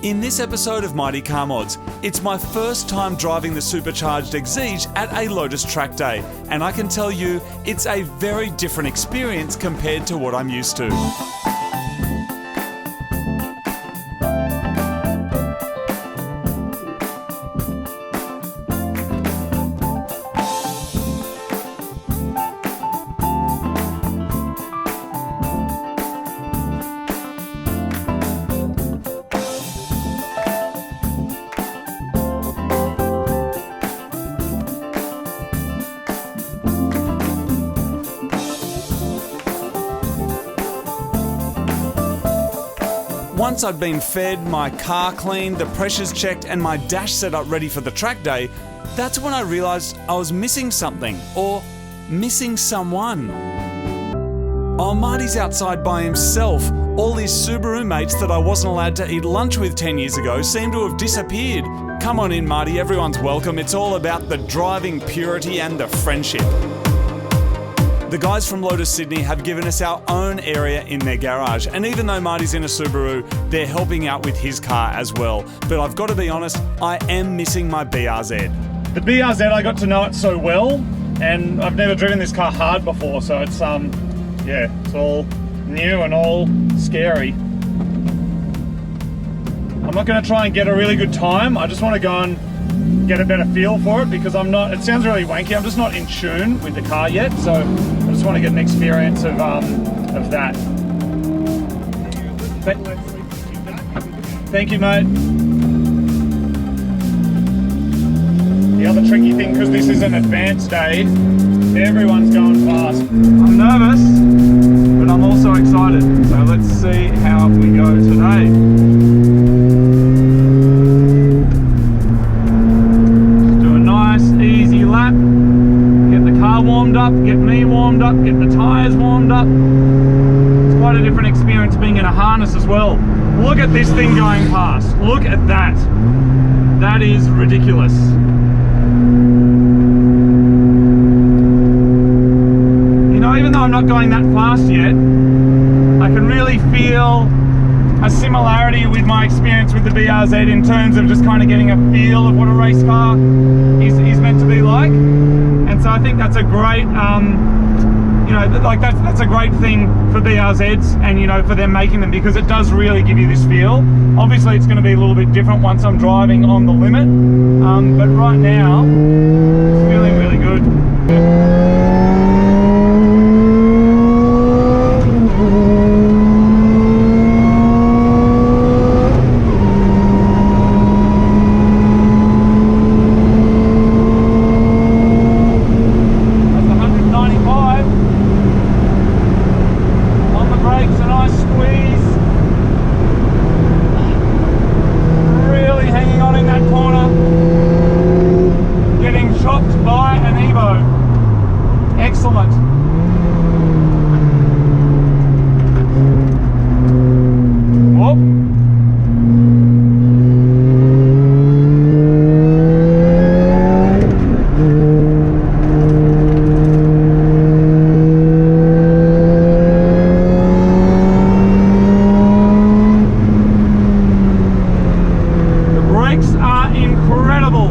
In this episode of Mighty Car Mods, it's my first time driving the supercharged Exige at a Lotus track day, and I can tell you it's a very different experience compared to what I'm used to. Once I'd been fed, my car cleaned, the pressures checked, and my dash set up ready for the track day, that's when I realised I was missing something, or missing someone. Oh, Marty's outside by himself. All his Subaru mates that I wasn't allowed to eat lunch with 10 years ago seem to have disappeared. Come on in, Marty, everyone's welcome. It's all about the driving purity and the friendship. The guys from Lotus Sydney have given us our own area in their garage, and even though Marty's in a Subaru, they're helping out with his car as well. But I've got to be honest, I am missing my BRZ. The BRZ, I got to know it so well, and I've never driven this car hard before, so it's yeah, it's all new and all scary. I'm not going to try and get a really good time. I just want to go and get a better feel for it, because I'm not, it sounds really wanky, I'm just not in tune with the car yet, so I just want to get an experience of that. Thank you, mate. The other tricky thing, because this is an advanced day, everyone's going fast. I'm nervous, but I'm also excited, so let's see how we go today. Warmed up, get me warmed up, get the tyres warmed up. It's quite a different experience being in a harness as well. Look at this thing going past. Look at that. That is ridiculous. You know, even though I'm not going that fast yet, I can really feel a similarity with my experience with the BRZ in terms of just kind of getting a feel of what a race car is meant to be like. And so I think that's a great, you know, like that's a great thing for BRZs and, you know, for them making them, because it does really give you this feel. Obviously it's going to be a little bit different once I'm driving on the limit, but right now it's feeling really good. Excellent. Whoop. The brakes are incredible.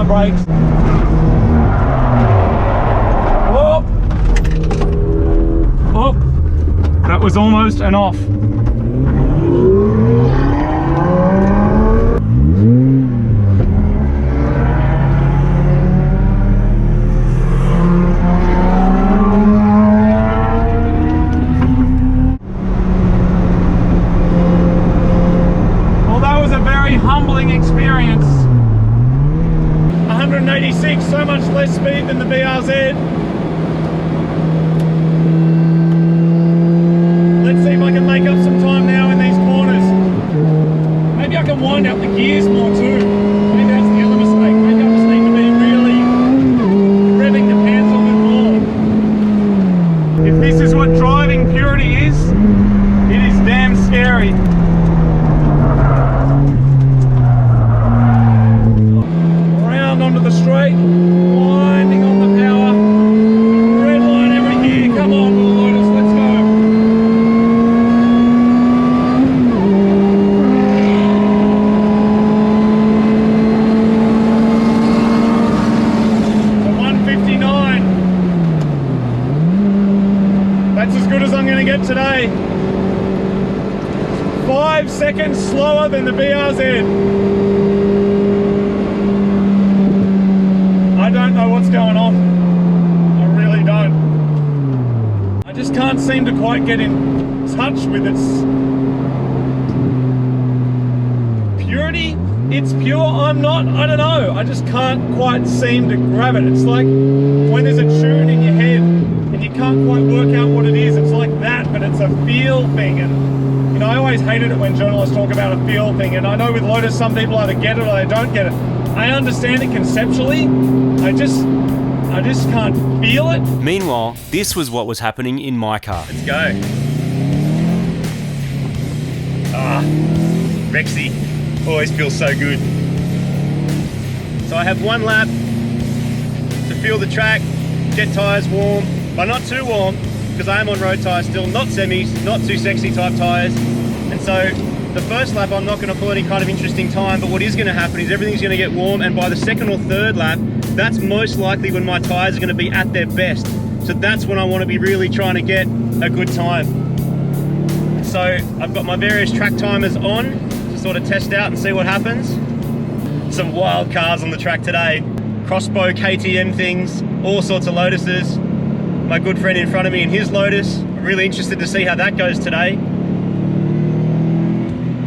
Brakes. Whoop. Oh, that was almost an off. Well, that was a very humbling experience. 186, so much less speed than the BRZ. Let's see if I can make up some time now in these corners. Maybe I can wind up the gears more too. Maybe that's the other mistake. Maybe I just need to be really revving the pants on it more. If this is what driving purity is, it is damn scary. 5 seconds slower than the BRZ. I don't know what's going on. I really don't. I just can't seem to quite get in touch with its purity. It's pure, I'm not, I don't know. I just can't quite seem to grab it. It's like when there's a tune in your head and you can't quite work out what it is. It's like that, but it's a feel thing. And you know, I always hated it when journalists talk about a feel thing. And I know with Lotus, some people either get it or they don't get it. I understand it conceptually. I just can't feel it. Meanwhile, this was what was happening in my car. Let's go. Ah, Rexy. Always feels so good. So I have 1 lap to feel the track, get tyres warm, but not too warm because I am on road tyres still, not semis, not too sexy type tyres. And so the first lap I'm not going to pull any kind of interesting time, but what is going to happen is everything's going to get warm, and by the 2nd or 3rd lap, that's most likely when my tyres are going to be at their best. So that's when I want to be really trying to get a good time. So I've got my various track timers on, sort of test out and see what happens. Some wild cars on the track today. Crossbow KTM things, all sorts of Lotuses. My good friend in front of me in his Lotus. I'm really interested to see how that goes today.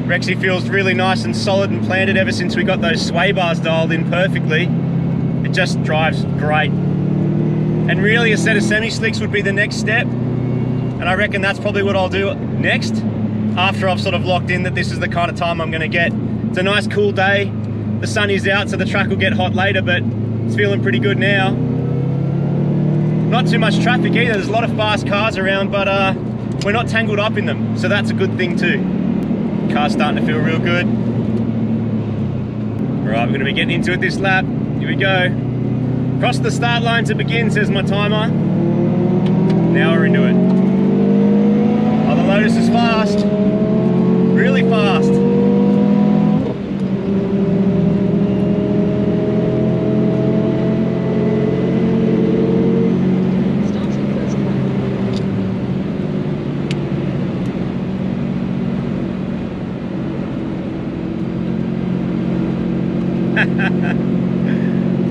Rexy feels really nice and solid and planted ever since we got those sway bars dialed in perfectly. It just drives great. And really a set of semi-slicks would be the next step. And I reckon that's probably what I'll do next, after I've sort of locked in that this is the kind of time I'm going to get. It's a nice cool day. The sun is out, so the track will get hot later, but it's feeling pretty good now. Not too much traffic either. There's a lot of fast cars around, but we're not tangled up in them, so that's a good thing too. Car's starting to feel real good. All right, we're going to be getting into it this lap. Here we go. Cross the start line to begin, says my timer. Now we're into it. Oh, the Lotus is fast. Really fast.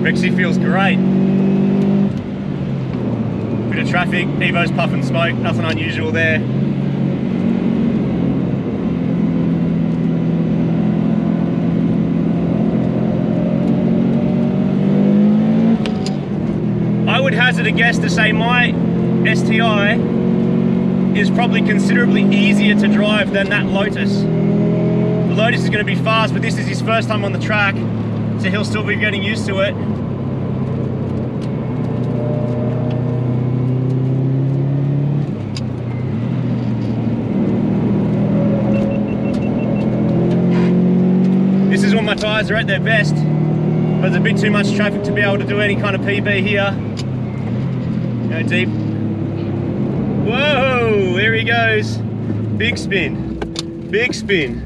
Rexy feels great. Bit of traffic, Evo's puffing smoke, nothing unusual there. I would hazard a guess to say my STI is probably considerably easier to drive than that Lotus. The Lotus is going to be fast, but this is his first time on the track, so he'll still be getting used to it. This is when my tyres are at their best. There's a bit too much traffic to be able to do any kind of PB here. Go deep. Whoa, there he goes. Big spin, big spin.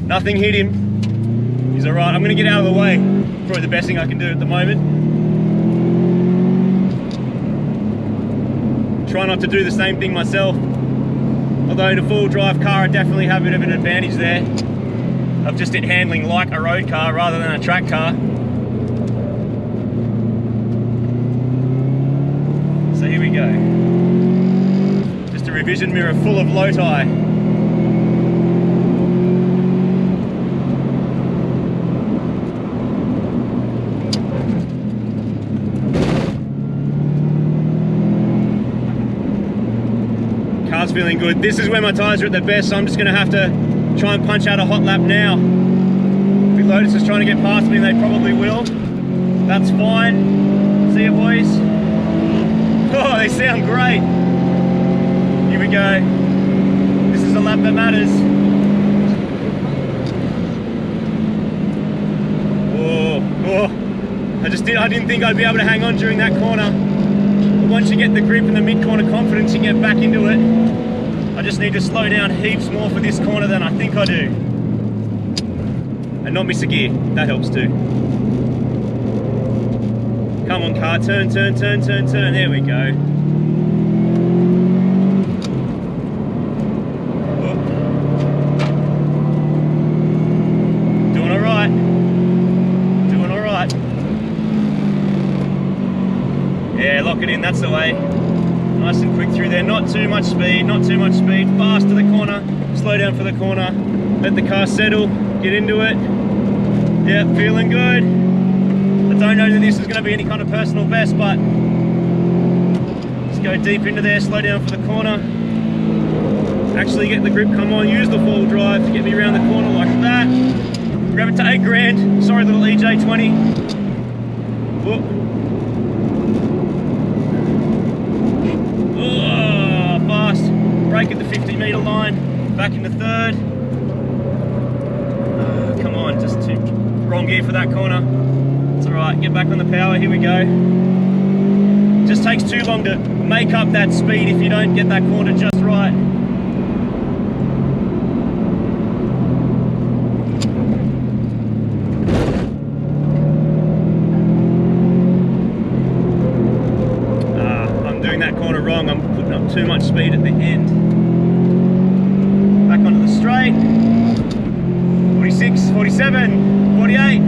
Nothing hit him. He's all right. I'm gonna get out of the way. Probably the best thing I can do at the moment. Try not to do the same thing myself. Although in a full drive car, I definitely have a bit of an advantage there. Of just it handling like a road car rather than a track car. So here we go. Just a revision mirror full of Loti. Car's feeling good. This is where my tyres are at their best, so I'm just going to have to try and punch out a hot lap now. If Lotus is trying to get past me, they probably will. That's fine. See you, boys. Oh, they sound great. Here we go. This is a lap that matters. Oh. I didn't think I'd be able to hang on during that corner. But once you get the grip and the mid-corner confidence, you get back into it. I just need to slow down heaps more for this corner than I think I do. And not miss a gear, that helps too. Come on car, turn, there we go. lock it in, that's the way. Nice and quick through there, not too much speed, fast to the corner, slow down for the corner, let the car settle, get into it. Yep, feeling good. I don't know that this is going to be any kind of personal best, but just go deep into there, slow down for the corner. Actually get the grip come on, use the four-wheel drive to get me around the corner like that. Grab it to 8 grand, sorry little EJ20. Whoop. Oh, fast. Brake at the 50-meter line, back into third. Come on, just too wrong gear for that corner. It's all right, get back on the power, here we go. Just takes too long to make up that speed if you don't get that corner just right. I'm doing that corner wrong, I'm putting up too much speed at the end. Back onto the straight. 46, 47, 48,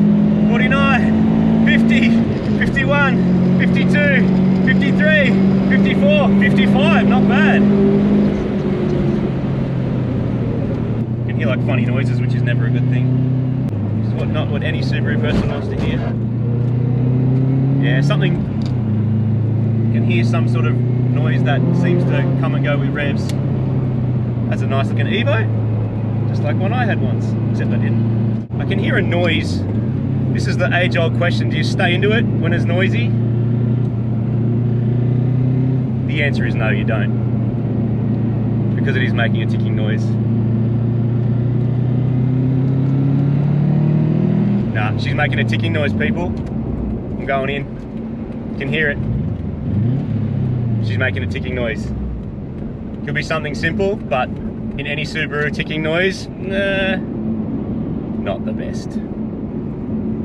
49, 50, 51, 52, 53, 54, 55, not bad. You can hear like funny noises, which is never a good thing. This is not what any Subaru person wants to hear. Yeah, something, you can hear some sort of noise that seems to come and go with revs. That's a nice looking Evo, just like one I had once, except I didn't. I can hear a noise. This is the age-old question, do you stay into it when it's noisy? The answer is no, you don't. Because it is making a ticking noise. Nah, she's making a ticking noise, people. I'm going in. You can hear it. She's making a ticking noise. Could be something simple, but in any Subaru, ticking noise, nah, not the best.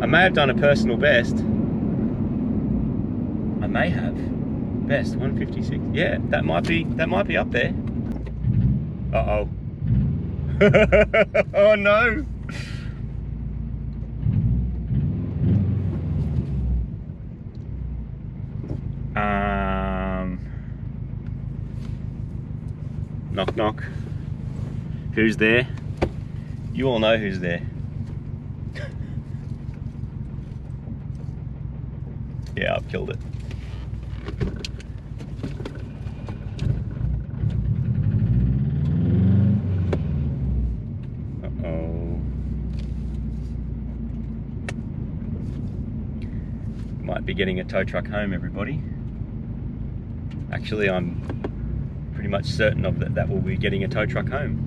I may have done a personal best. I may have. Best 156. Yeah, that might be up there. Uh-oh. Oh no. Knock knock. Who's there? You all know who's there. Yeah, I've killed it. Uh-oh. Might be getting a tow truck home, everybody. Actually, I'm pretty much certain of that we'll be getting a tow truck home.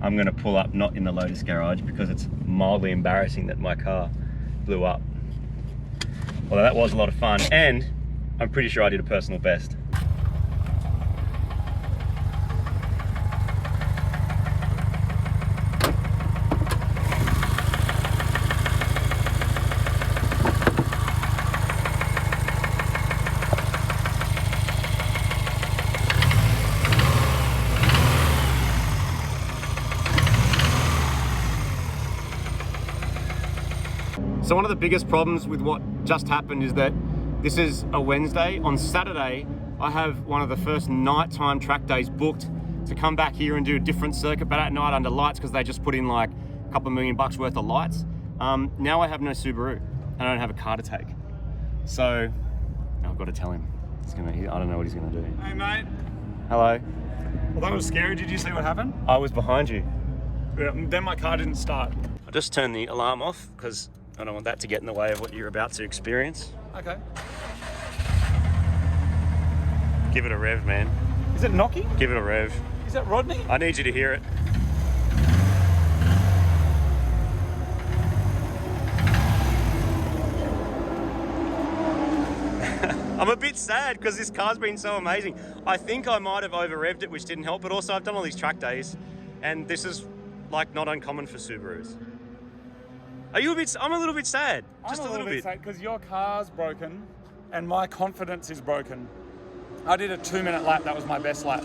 I'm going to pull up not in the Lotus garage because it's mildly embarrassing that my car blew up. Although that was a lot of fun, and I'm pretty sure I did a personal best. So one of the biggest problems with what just happened is that this is a Wednesday. On Saturday, I have one of the first nighttime track days booked to come back here and do a different circuit, but at night under lights, because they just put in like a couple $1 million worth of lights. Now I have no Subaru and I don't have a car to take. So I've got to tell him. I don't know what he's gonna do. Hey mate. Hello. Well, that was scary. Did you see what happened? I was behind you. Yeah, then my car didn't start. I just turned the alarm off because I don't want that to get in the way of what you're about to experience. Okay. Give it a rev, man. Is it knocking? Give it a rev. Is that Rodney? I need you to hear it. I'm a bit sad because this car's been so amazing. I think I might have over-revved it, which didn't help, but also I've done all these track days, and this is like not uncommon for Subarus. Are you a bit? I'm a little bit sad. Just a little bit sad because your car's broken and my confidence is broken. I did a 2-minute lap. That was my best lap.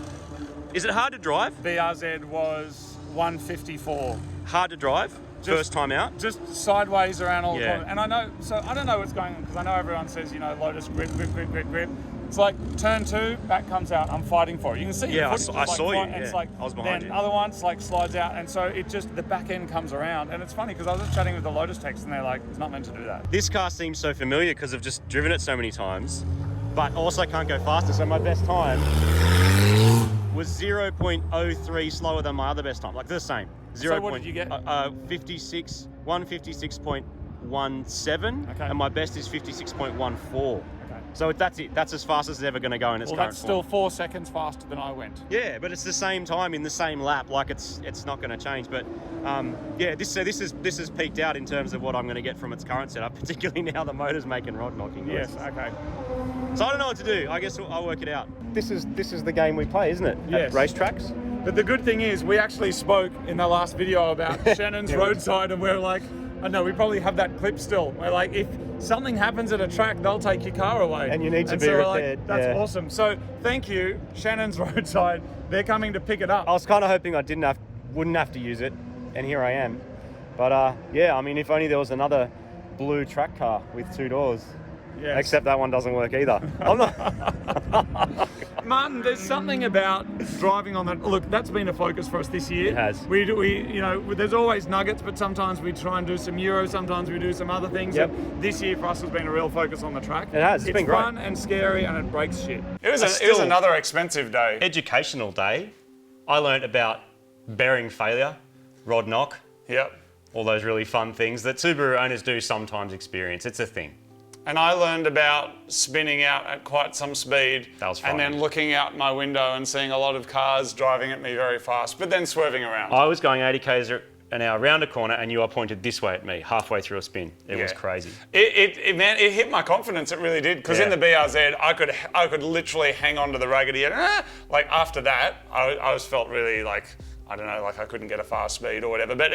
Is it hard to drive? BRZ was 154. Hard to drive? first time out. Just sideways around all the Yeah. corners. And I don't know what's going on because I know everyone says, you know, Lotus grip, grip, grip, grip, grip. It's like turn 2, back comes out. I'm fighting for it. You can see. Yeah, the footage, I like, saw you. and it's Yeah. like, I was behind then you. other ones like slides out, and so it just the back end comes around. And it's funny because I was just chatting with the Lotus techs, and they're like, it's not meant to do that. This car seems so familiar because I've just driven it so many times, but also can't go faster. So my best time was 0.03 slower than my other best time. Like they're the same. So what did you get? 156.17, Okay. and my best is 56.14. Okay. So that's it. That's as fast as it's ever going to go in its Well, current that's still form. 4 seconds faster than I went. Yeah, but it's the same time in the same lap. Like it's not going to change. But yeah, this has peaked out in terms of what I'm going to get from its current setup, particularly now the motor's making rod knocking noises. Yes. Okay. So I don't know what to do. I guess I'll work it out. This is the game we play, isn't it? Yes. At racetracks. But the good thing is, we actually spoke in the last video about Shannon's roadside, and we're like, I know we probably have that clip still. We're like, if something happens at a track, they'll take your car away, And you need to be so we're repaired, Like, that's yeah. awesome. So thank you, Shannon's roadside. They're coming to pick it up. I was kind of hoping I wouldn't have to use it, and here I am. But yeah, I mean, if only there was another blue track car with 2 doors. Yes. Except that one doesn't work either. I'm not. Martin, there's something about driving on that. Look, that's been a focus for us this year. It has. We you know, there's always nuggets, but sometimes we try and do some Euro, sometimes we do some other things. Yep. And this year for us has been a real focus on the track. It has. It's been great. fun and scary, and it breaks shit. It was Still- another expensive day. Educational day. I learnt about bearing failure, rod knock, Yep. all those really fun things that Subaru owners do sometimes experience. It's a thing. And I learned about spinning out at quite some speed. That was and then frightening. looking out my window and seeing a lot of cars driving at me very fast, but then swerving around. I was going 80 k's an hour round a corner, and you are pointed this way at me halfway through a spin. It was Yeah. crazy. Man, it hit my confidence. It really did. Because in Yeah. the BRZ, I could literally hang on to the raggedy end. Like after that, I was felt really like, I don't know, like I couldn't get a fast speed or whatever. But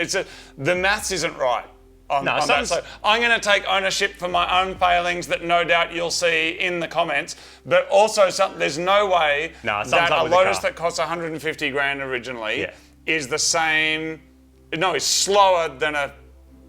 the maths isn't right. On that. So I'm going to take ownership for my own failings that no doubt you'll see in the comments. But also, there's no way Sums that up a with the Lotus car. that costs 150 grand originally Yeah. is the same. No, is slower than a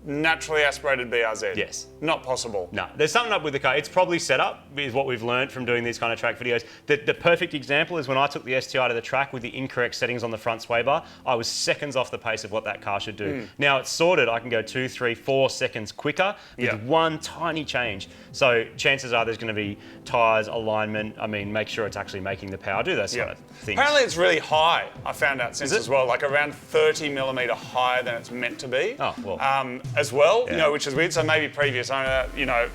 naturally aspirated BRZ. Yes. Not possible. No, there's something up with the car. It's probably set up, is what we've learned from doing these kind of track videos. The perfect example is when I took the STI to the track with the incorrect settings on the front sway bar, I was seconds off the pace of what that car should do. Now it's sorted, I can go 2, 3, 4 seconds quicker with one tiny change. So chances are there's going to be tyres, alignment, I mean, make sure it's actually making the power, do those kind of things. Apparently it's really high, I found out since Is it? as well, like around 30 millimetre higher than it's meant to be. Oh, well. As well, Yeah. you know, which is weird. So maybe previous owner, you know,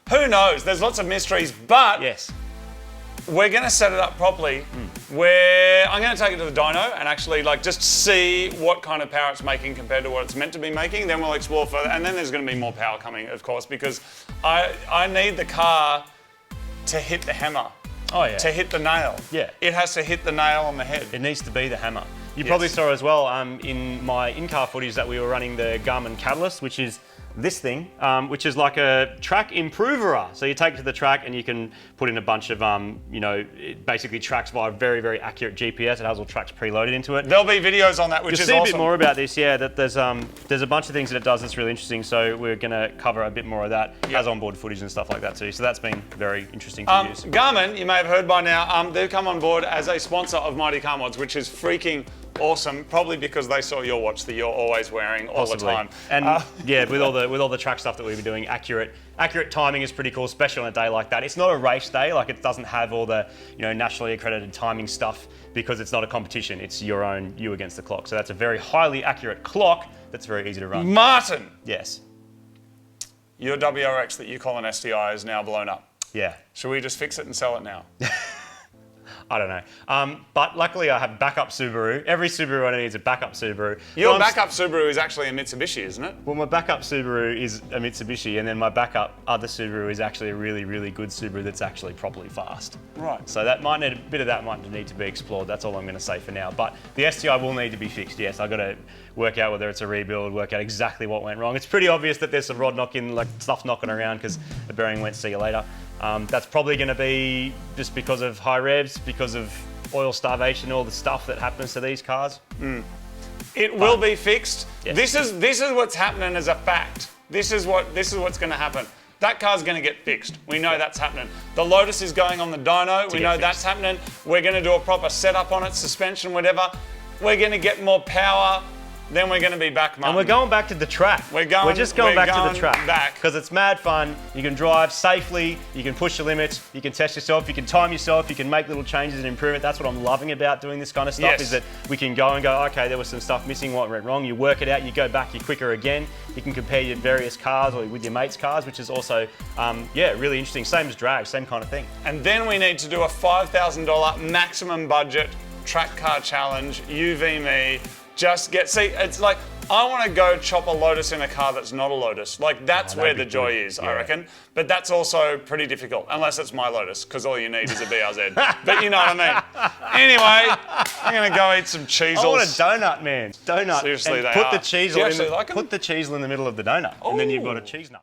who knows? There's lots of mysteries, but Yes. we're going to set it up properly. Where I'm going to take it to the dyno and actually like just see what kind of power it's making compared to what it's meant to be making. Then we'll explore further, and then there's going to be more power coming, of course, because I need the car to hit the hammer. Oh, yeah. To hit the nail. Yeah. It has to hit the nail on the head. It needs to be the hammer. You Yes. probably saw as well in my in-car footage that we were running the GARMIN Catalyst, which is this thing, which is like a track improver. So you take it to the track and you can put in a bunch of, you know, it basically tracks via very, very accurate GPS. It has all tracks preloaded into it. There'll be videos on that, which You'll is see awesome. a bit more about this, yeah, that there's a bunch of things that it does that's really interesting, so we're going to cover a bit more of that. It has onboard footage and stuff like that too, so that's been very interesting to use. Garmin, you may have heard by now, they've come on board as a sponsor of Mighty Car Mods, which is freaking awesome, probably because they saw your watch that you're always wearing all the time. And yeah, with all the track stuff that we've been doing, accurate timing is pretty cool, especially on a day like that. It's not a race day, like it doesn't have all the, you know, nationally accredited timing stuff because it's not a competition. It's your own, you against the clock. So that's a very highly accurate clock that's very easy to run. Martin, Yes. your WRX that you call an STI is now blown up. Yeah. Should we just fix it and sell it now? I don't know. But luckily I have backup Subaru. Every Subaru owner needs a backup Subaru. Your Well, backup Subaru is actually a Mitsubishi, isn't it? Well, my backup Subaru is a Mitsubishi, and then my backup other Subaru is actually a really, really good Subaru that's actually properly fast. Right. So that might need a bit of that might need to be explored. That's all I'm going to say for now. But the STI will need to be fixed. Yes, I've got to work out whether it's a rebuild, work out exactly what went wrong. It's pretty obvious that there's some rod knocking, like stuff knocking around because the bearing went see you later. That's probably going to be just because of high revs, because of oil starvation, all the stuff that happens to these cars. It will be fixed. Yes. This is what's happening as a fact. This is what's going to happen. That car's going to get fixed. We know that's happening. The Lotus is going on the dyno. We know that's happening. We're going to do a proper setup on it, suspension, whatever. We're going to get more power. Then we're going to be back, Martin. And we're going back to the track. We're just going back to the track. Because it's mad fun. You can drive safely. You can push the limits. You can test yourself. You can time yourself. You can make little changes and improve it. That's what I'm loving about doing this kind of stuff, is that we can go and go, okay, there was some stuff missing, what went wrong. You work it out. You go back. You're quicker again. You can compare your various cars or with your mates' cars, which is also, really interesting. Same as drag, same kind of thing. And then we need to do a $5,000 maximum budget track car challenge, UV me. It's like, I want to go chop a Lotus in a car that's not a Lotus. Like, that's where the joy is, I reckon. But that's also pretty difficult, unless it's my Lotus, because all you need is a BRZ. But you know what I mean. Anyway, I'm going to go eat some cheesels. I want a donut, man. Donut. Seriously, and they put are. The cheese Do you in actually like them? Put the cheesel in the middle of the donut, and then you've got a cheese nut.